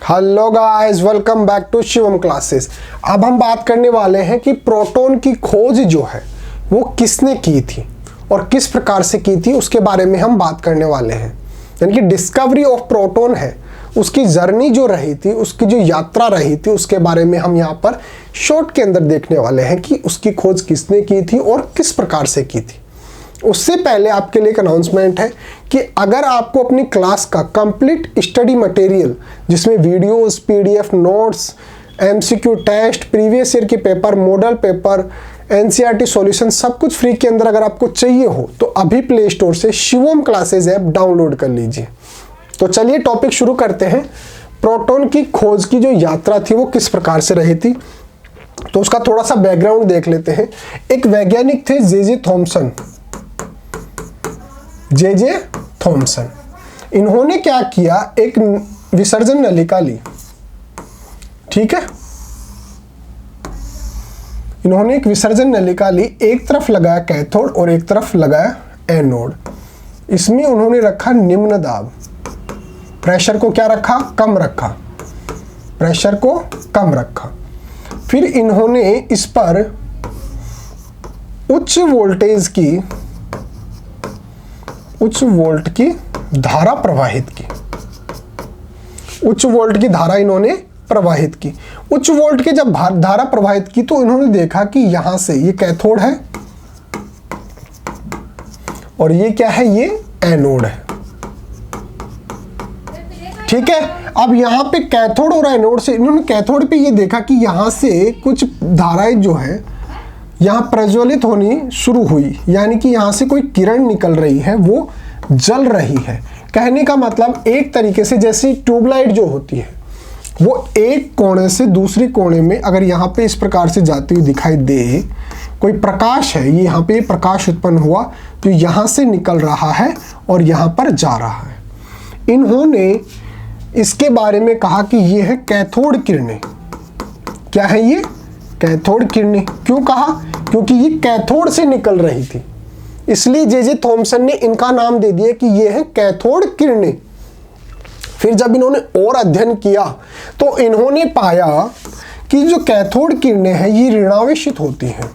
Hello guys, welcome back to Shivam classes. अब हम बात करने वाले हैं कि प्रोटॉन की खोज जो है वो किसने की थी और किस प्रकार से की थी, उसके बारे में हम बात करने वाले हैं। यानी कि डिस्कवरी ऑफ प्रोटॉन है, उसकी जर्नी जो रही थी, उसकी जो यात्रा रही थी, उसके बारे में हम यहाँ पर शॉर्ट के अंदर देखने वाले हैं कि उसकी खोज किसने की थी और किस प्रकार से की थी। उससे पहले आपके लिए एक अनाउंसमेंट है कि अगर आपको अपनी क्लास का कंप्लीट स्टडी मटेरियल, जिसमें videos, PDF notes, MCQ test, previous year के paper, model paper, NCERT solution, सब कुछ फ्री के अंदर अगर आपको चाहिए हो तो अभी प्ले स्टोर से शिवम क्लासेस ऐप डाउनलोड कर लीजिए। तो चलिए टॉपिक शुरू करते हैं। प्रोटॉन की खोज की जो यात्रा थी वो किस प्रकार से रही थी, तो उसका थोड़ा सा बैकग्राउंड देख लेते हैं। एक वैज्ञानिक थे जे थॉमसन। इन्होंने क्या किया, एक विसर्जन नलिका ली। ठीक है, इन्होंने एक विसर्जन नलिका ली, एक तरफ लगाया कैथोड और एक तरफ लगाया एनोड। इसमें उन्होंने रखा निम्न दाब, प्रेशर को क्या रखा, कम रखा, प्रेशर को कम रखा। फिर इन्होंने इस पर उच्च वोल्ट की धारा प्रवाहित की। उच्च वोल्ट की धारा इन्होंने प्रवाहित की। उच्च वोल्ट की जब धारा प्रवाहित की तो इन्होंने देखा कि यहां से ये कैथोड है और ये क्या है, ये एनोड है। ठीक है, अब यहां पे कैथोड और एनोड से इन्होंने कैथोड पे ये देखा कि यहां से कुछ धाराएं जो है यहाँ प्रज्वलित होनी शुरू हुई, यानी कि यहाँ से कोई किरण निकल रही है, वो जल रही है। कहने का मतलब एक तरीके से जैसे ट्यूबलाइट जो होती है वो एक कोने से दूसरी कोने में अगर यहाँ पे इस प्रकार से जाती हुई दिखाई दे, कोई प्रकाश है, ये यहाँ पे प्रकाश उत्पन्न हुआ तो यहाँ से निकल रहा है और यहाँ पर जा रहा है। इन्होंने इसके बारे में कहा कि ये है कैथोड किरणें। क्या है ये, कैथोड किरणें। क्यों कहा, क्योंकि ये कैथोड से निकल रही थी, इसलिए जे थॉमसन ने इनका नाम दे दिया कि ये है कैथोड किरणें। फिर जब इन्होंने और अध्ययन किया तो इन्होंने पाया कि जो कैथोड किरणें हैं ये ऋणावेशित होती हैं।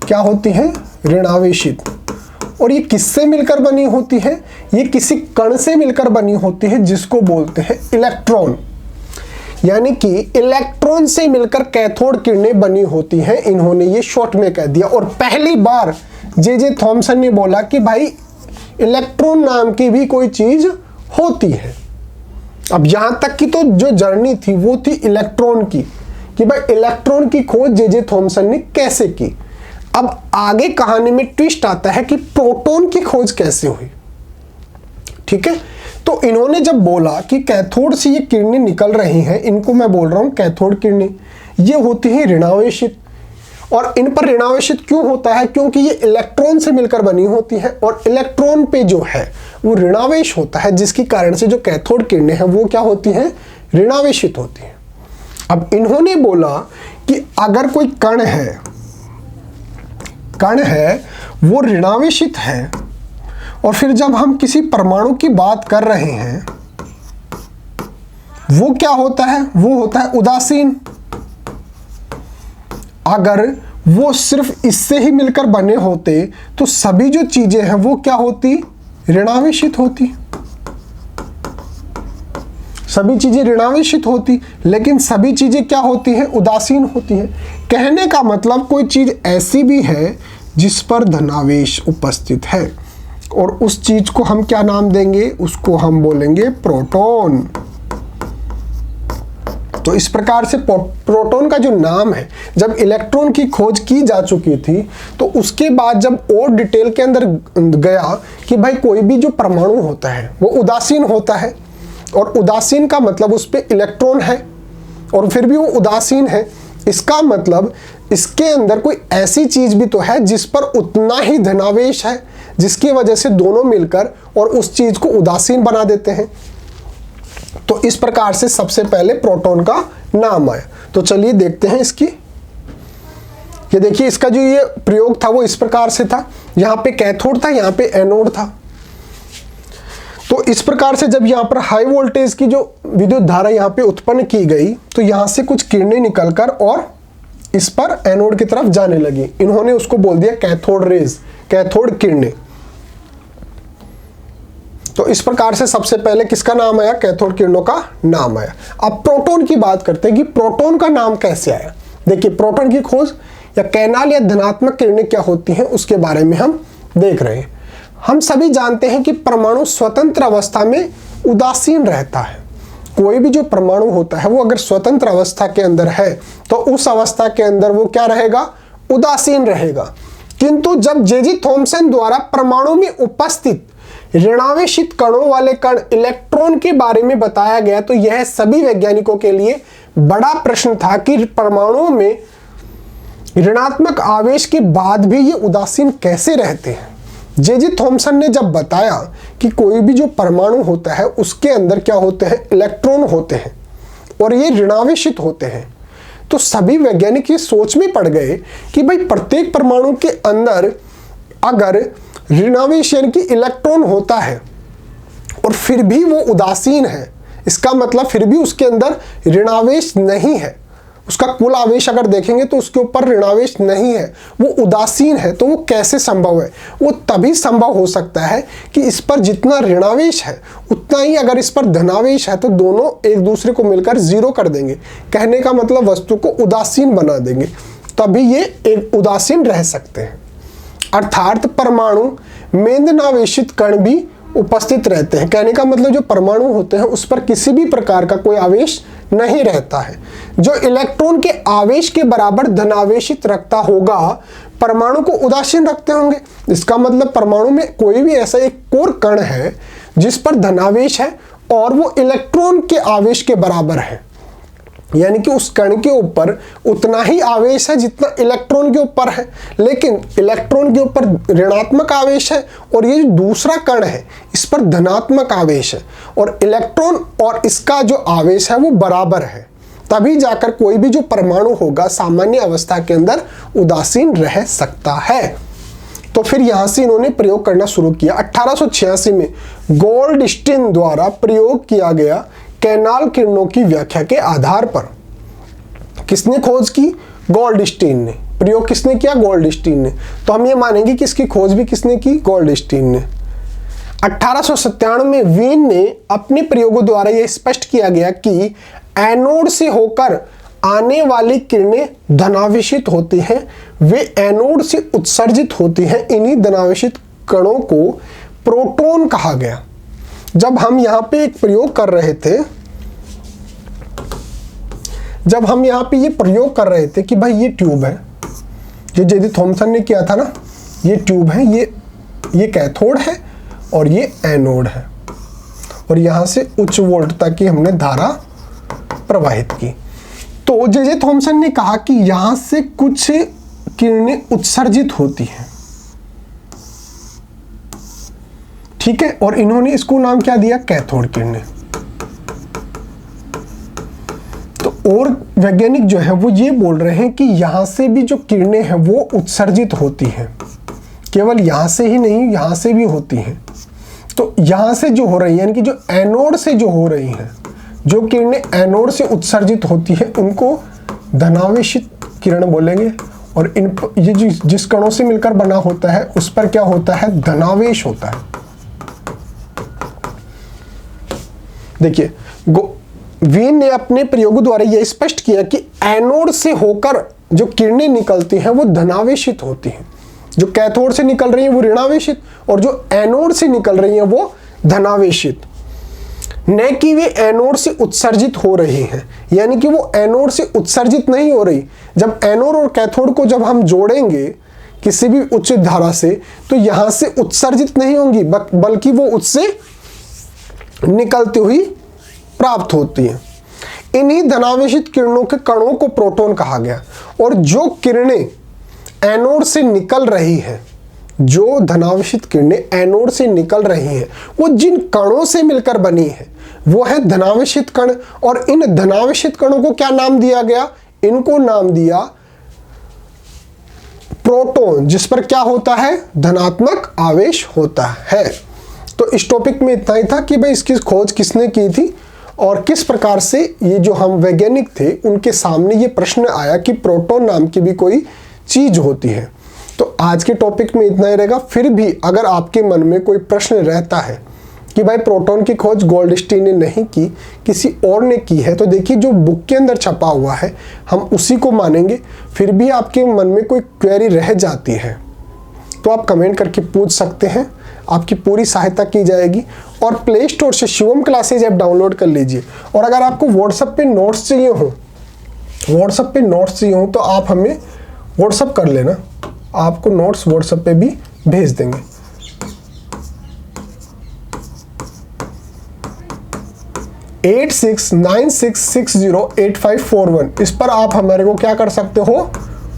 क्या होती हैं, ऋणावेशित। और ये किससे मिलकर बनी होती है, ये किसी कण से मिलकर बनी होती है जिसको बोलते हैं इलेक्ट्रॉन। यानी कि इलेक्ट्रॉन से मिलकर कैथोड किरणें बनी होती हैं, इन्होंने ये शॉर्ट में कह दिया। और पहली बार जे थॉमसन ने बोला कि भाई इलेक्ट्रॉन नाम की भी कोई चीज होती है। अब यहां तक की तो जो जर्नी थी वो थी इलेक्ट्रॉन की, कि भाई इलेक्ट्रॉन की खोज जे थॉमसन ने कैसे की। अब आगे कहानी में ट्विस्ट आता है कि प्रोटॉन की खोज कैसे हुई। ठीक है, तो इन्होंने जब बोला कि कैथोड से ये किरणें निकल रही हैं, इनको मैं बोल रहा हूं कैथोड किरणें, ये होती हैं ऋणावेशित। और इन पर ऋणावेशित क्यों होता है, क्योंकि ये इलेक्ट्रॉन से मिलकर बनी होती है और इलेक्ट्रॉन पे जो है वो ऋणावेश होता है, जिसके कारण से जो कैथोड किरणें हैं वो क्या होती हैं, ऋणावेशित होती हैं। अब इन्होंने बोला कि अगर कोई कण है वो ऋणावेशित है, और फिर जब हम किसी परमाणु की बात कर रहे हैं वो क्या होता है, वो होता है उदासीन। अगर वो सिर्फ इससे ही मिलकर बने होते तो सभी जो चीजें हैं वो क्या होती, ऋणावेशित होती। सभी चीजें ऋणावेशित होती, लेकिन सभी चीजें क्या होती हैं, उदासीन होती हैं। कहने का मतलब कोई चीज ऐसी भी है जिस पर धनावेश उपस्थित है, और उस चीज को हम क्या नाम देंगे, उसको हम बोलेंगे प्रोटॉन। तो इस प्रकार से प्रोटॉन का जो नाम है, जब इलेक्ट्रॉन की खोज की जा चुकी थी तो उसके बाद जब और डिटेल के अंदर गया कि भाई कोई भी जो परमाणु होता है वो उदासीन होता है, और उदासीन का मतलब उस पर इलेक्ट्रॉन है और फिर भी वो उदासीन है, इसका मतलब इसके अंदर कोई ऐसी चीज भी तो है जिस पर उतना ही धनावेश है, जिसकी वजह से दोनों मिलकर और उस चीज को उदासीन बना देते हैं। तो इस प्रकार से सबसे पहले प्रोटॉन का नाम आया। तो चलिए देखते हैं इसकी। ये देखिए, इसका जो ये प्रयोग था वो इस प्रकार से था, यहाँ पे कैथोड था, यहाँ पे एनोड था। तो इस प्रकार से जब यहाँ पर हाई वोल्टेज की जो विद्युत धारा यहाँ पे उत्पन्न की गई तो यहाँ से कुछ किरणें निकलकर और इस पर एनोड की तरफ जाने लगी। इन्होंने उसको बोल दिया कैथोड रेज, कैथोड किरणें। तो इस प्रकार से सबसे पहले किसका नाम आया? कैथोड किरणों का नाम आया। अब प्रोटॉन की बात करते हैं कि प्रोटॉन का नाम कैसे आया। देखिए, प्रोटॉन की खोज या कैनाल या धनात्मक किरणें क्या होती हैं उसके बारे में हम देख रहे हैं। हम सभी जानते हैं कि परमाणु स्वतंत्र अवस्था में उदासीन रहता है। कोई भी जो परमाणु होता है वो अगर स्वतंत्र अवस्था के अंदर है तो उस अवस्था के अंदर वो क्या रहेगा? उदासीन रहेगा। किंतु जब जे.जी. थॉमसन द्वारा परमाणु में उपस्थित ऋणावेशित कणों वाले कण इलेक्ट्रॉन के बारे में बताया गया तो यह सभी वैज्ञानिकों के लिए बड़ा प्रश्न था कि परमाणुओं में ऋणात्मक आवेश के बाद भी ये उदासीन कैसे रहते हैं। जे.जी. थॉमसन ने जब बताया कि कोई भी जो परमाणु होता है उसके अंदर क्या होते हैं? इलेक्ट्रॉन होते हैं और ये ऋणावेशित होते हैं, तो सभी वैज्ञानिक ये सोच में पड़ गए कि भाई प्रत्येक परमाणु के अंदर अगर ऋणावेश यानी कि इलेक्ट्रॉन होता है और फिर भी वो उदासीन है, इसका मतलब फिर भी उसके अंदर ऋणावेश नहीं है, उसका कुल आवेश अगर देखेंगे तो उसके ऊपर ऋणावेश नहीं है, वो उदासीन है, तो वो कैसे संभव है? वो तभी संभव हो सकता है कि इस पर जितना ऋणावेश है उतना ही अगर इस पर धनावेश है तो दोनों एक दूसरे को मिलकर जीरो कर देंगे। कहने का मतलब वस्तु को उदासीन बना देंगे, तभी ये एक उदासीन रह सकते हैं। अर्थात परमाणु में धनावेशित कण भी उपस्थित रहते हैं। कहने का मतलब जो परमाणु होते हैं उस पर किसी भी प्रकार का कोई आवेश नहीं रहता है। जो इलेक्ट्रॉन के आवेश के बराबर धनावेशित रखता होगा परमाणु को उदासीन रखते होंगे। इसका मतलब परमाणु में कोई भी ऐसा एक और कण है जिस पर धनावेश है और वो इलेक्ट्रॉन के आवेश के बराबर है, यानी कि उस कण के ऊपर उतना ही आवेश है जितना इलेक्ट्रॉन के ऊपर है, लेकिन इलेक्ट्रॉन के ऊपर ऋणात्मक आवेश है और ये जो दूसरा कण है इस पर धनात्मक आवेश है और इलेक्ट्रॉन और इसका जो आवेश है वो बराबर है, तभी जाकर कोई भी जो परमाणु होगा सामान्य अवस्था के अंदर उदासीन रह सकता है। तो फिर यहां से इन्होंने प्रयोग करना शुरू किया। 1886 में गोल्डस्टीन द्वारा प्रयोग किया गया कैनाल किरणों की व्याख्या के आधार पर। किसने खोज की? गोल्डस्टीन ने। प्रयोग किसने किया? गोल्डस्टीन ने। तो हम ये मानेंगे कि इसकी खोज भी किसने की? गोल्डस्टीन ने। 1897 में वीन ने अपने प्रयोगों द्वारा यह स्पष्ट किया गया कि एनोड से होकर आने वाली किरणें धनावेशित होती हैं, वे एनोड से उत्सर्जित होती हैं। इन्हीं धनावेशित कणों को प्रोटॉन कहा गया। जब हम यहाँ पे एक प्रयोग कर रहे थे, जब हम यहाँ पे ये प्रयोग कर रहे थे कि भाई ये ट्यूब है, जो जे.जी. थॉमसन ने किया था ना, ये ट्यूब है, ये कैथोड है और ये एनोड है और यहाँ से उच्च वोल्टता की हमने धारा प्रवाहित की। तो जे.जी. थॉमसन ने कहा कि यहाँ से कुछ किरणें उत्सर्जित होती हैं, ठीक है, और इन्होंने इसको नाम क्या दिया? कैथोड किरणें। तो और वैज्ञानिक जो है वो ये बोल रहे हैं कि यहां से भी जो किरणें हैं वो उत्सर्जित होती हैं, केवल यहां से ही नहीं, यहां से भी होती हैं। तो यहां से जो हो रही है, यानी कि जो एनोड से जो हो रही हैं, जो किरणें एनोड से उत्सर्जित होती है उनको धनावेशित किरण बोलेंगे और इन ये जिस कणों से मिलकर बना होता है उस पर क्या होता है? धनावेश होता है। देखिए, वीन ने अपने प्रयोगों द्वारा यह स्पष्ट किया कि एनोड से होकर जो किरणें निकलती हैं वो धनावेशित होती हैं। जो कैथोड से निकल रही हैं वो ऋणावेशित और जो एनोड से निकल रही हैं वो धनावेशित। न कि वे एनोड से उत्सर्जित हो रही हैं, यानी कि वो एनोड से उत्सर्जित नहीं हो रही। जब एनोड और कैथोड को जब हम जोड़ेंगे किसी भी उच्च धारा से तो यहां से उत्सर्जित नहीं होंगी, बल्कि वो उससे निकलती हुई प्राप्त होती है। इन्हीं धनावेशित किरणों के कणों को प्रोटॉन कहा गया। और जो किरणें एनोड से निकल रही हैं, जो धनावेशित किरणें एनोड से निकल रही हैं, वो जिन कणों से मिलकर बनी है वो है धनावेशित कण। और इन धनावेशित कणों को क्या नाम दिया गया? इनको नाम दिया प्रोटॉन, जिस पर क्या होता है? धनात्मक आवेश होता है। तो इस टॉपिक में इतना ही था कि भाई इसकी खोज किसने की थी और किस प्रकार से ये जो हम वैज्ञानिक थे उनके सामने ये प्रश्न आया कि प्रोटॉन नाम की भी कोई चीज होती है। तो आज के टॉपिक में इतना ही रहेगा। फिर भी अगर आपके मन में कोई प्रश्न रहता है कि भाई प्रोटॉन की खोज गोल्डस्टीन ने नहीं की, किसी और ने की है, तो देखिए जो बुक के अंदर छपा हुआ है हम उसी को मानेंगे। फिर भी आपके मन में कोई क्वेरी रह जाती है तो आप कमेंट करके पूछ सकते हैं, आपकी पूरी सहायता की जाएगी। और प्ले स्टोर से शिवम क्लासेज ऐप डाउनलोड कर लीजिए। और अगर आपको व्हाट्सएप पे नोट्स चाहिए हो तो आप हमें व्हाट्सएप कर लेना, आपको नोट्स व्हाट्सएप पे भी भेज देंगे। (8696608541) इस पर आप हमारे को क्या कर सकते हो,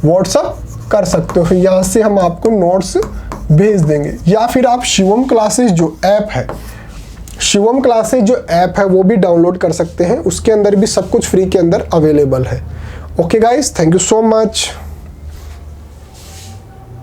व्हाट्सएप कर सकते हो। यहाँ से हम आपको नोट्स भेज देंगे। या फिर आप शिवम क्लासेस जो ऐप है, शिवम क्लासेस जो ऐप है वो भी डाउनलोड कर सकते हैं। उसके अंदर भी सब कुछ फ्री के अंदर अवेलेबल है। Okay guys, thank you so much.